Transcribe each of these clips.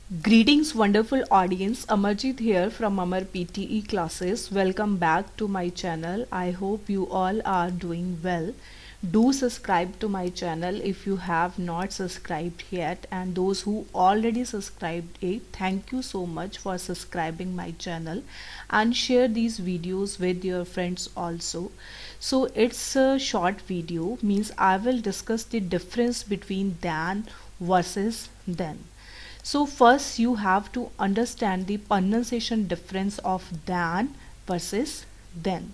Greetings, wonderful audience. Amarjit here from Amar PTE classes. Welcome back to my channel. I hope you all are doing well. Do subscribe to my channel if you have not subscribed yet, and those who already subscribed thank you so much for subscribing my channel, and share these videos with your friends also. So it's a short video, means I will discuss the difference between than versus then. So first you have to understand the pronunciation difference of than versus then.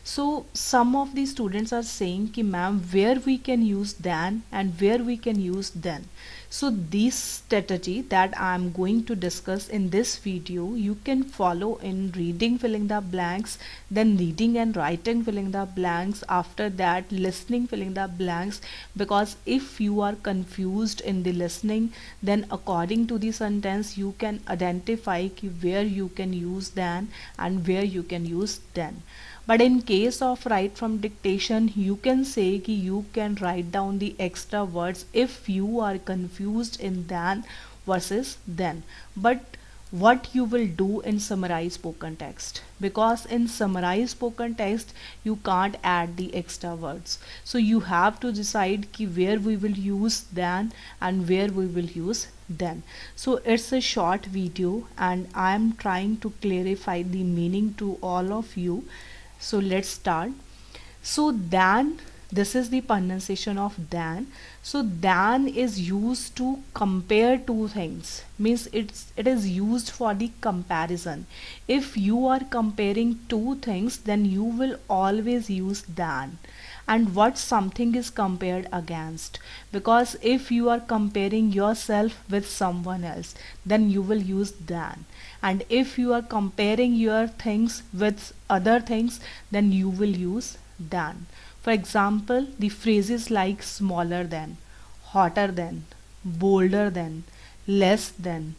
So some of the students are saying ki ma'am, where we can use than and where we can use then. So this strategy that I am going to discuss in this video, you can follow in reading filling the blanks, then reading and writing filling the blanks, after that listening filling the blanks, because if you are confused in the listening, then according to the sentence you can identify ki where you can use than and where you can use then. But in case of write from dictation, you can say कि you can write down the extra words if you are confused in than versus then. But what you will do in summarized spoken text, because in summarized spoken text you can't add the extra words, so you have to decide कि where we will use than and where we will use then. So it's a short video and I am trying to clarify the meaning to all of you. So let's start. So than, this is the pronunciation of than. So than is used to compare two things, means it is used for the comparison. If you are comparing two things, then you will always use than. And what something is compared against, because if you are comparing yourself with someone else, then you will use than. And if you are comparing your things with other things, then you will use than. For example, the phrases like smaller than, hotter than, bolder than, less than.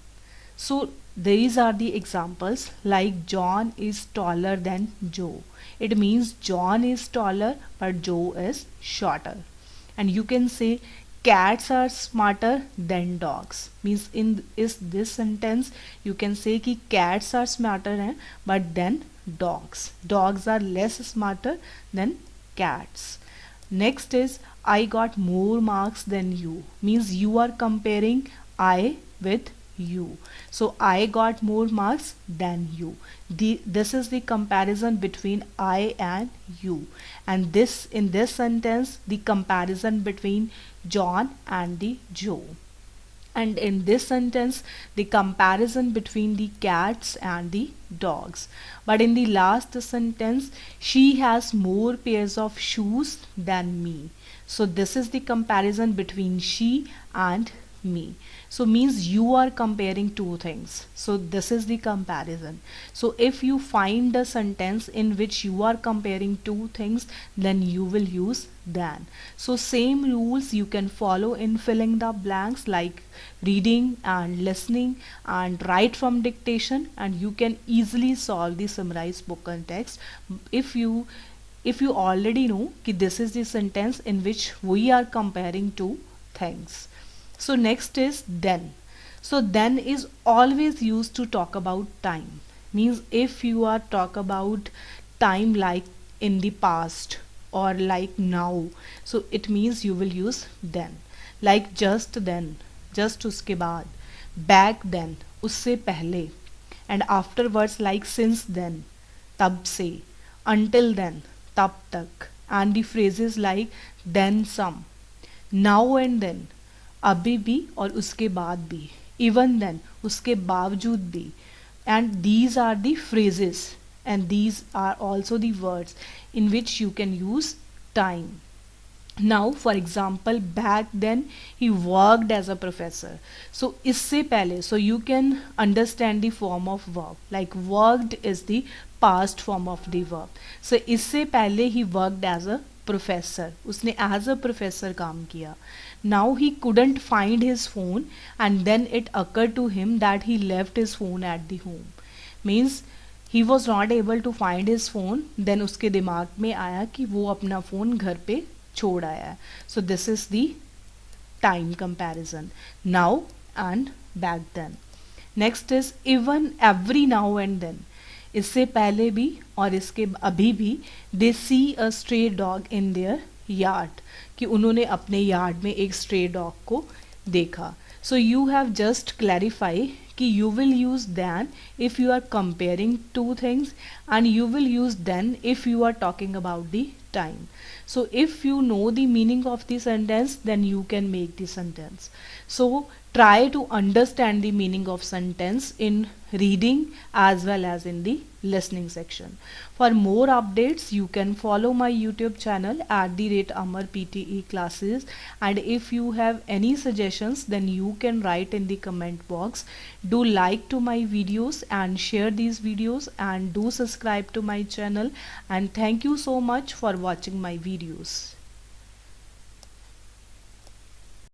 So these are the examples. Like John is taller than Joe. It means John is taller but Joe is shorter. And you can say cats are smarter than dogs, means in is this sentence you can say कि cats are smarter but than dogs are less smarter than cats. Next is I got more marks than you, means you are comparing I with you. So I got more marks than you. This is the comparison between I and you, and this in this sentence the comparison between John and the Joe. And in this sentence the comparison between the cats and the dogs. But in the last sentence, she has more pairs of shoes than me. So this is the comparison between she and me. So means you are comparing two things, so this is the comparison. So if you find a sentence in which you are comparing two things, then you will use than. So same rules you can follow in filling the blanks, like reading and listening and write from dictation, and you can easily solve the summarized spoken text if you already know कि this is the sentence in which we are comparing two things. So next is then. So then is always used to talk about time, means if you are talk about time like in the past or like now, so it means you will use then. Like just then, just उसके बाद, back then, उससे पहले, and afterwards like since then, तब से, until then, तब तक, and the phrases like then some, now and then, अभी भी और उसके बाद भी, even then, उसके बावजूद भी. And these are the phrases and these are also the words in which you can use time. Now for example, back then he worked as a professor. So इससे पहले, so you can understand the form of verb, like worked is the past form of the verb. So इससे पहले he worked as a professor, उसने as a professor काम किया. Now he couldn't find his phone and then it occurred to him that he left his phone at the home. Means he was not able to find his phone, then उसके दिमाग में आया कि वो अपना phone घर पे छोड़ आया है. So this is the time comparison, now and back then. Next is even every now and then, इससे पहले भी और इसके अभी भी, they see a stray dog in their yard, कि उन्होंने अपने यार्ड में एक स्ट्रे डॉग को देखा. So you have just clarify कि you will use than if you are comparing two things, and you will use then if you are talking about the time. So if you know the meaning of the sentence, then you can make the sentence. So try to understand the meaning of sentence in reading as well as in the listening section. For more updates, you can follow my YouTube channel @Amar PTE classes, and if you have any suggestions, then you can write in the comment box. Do like to my videos and share these videos, and do subscribe to my channel, and thank you so much for watching my videos.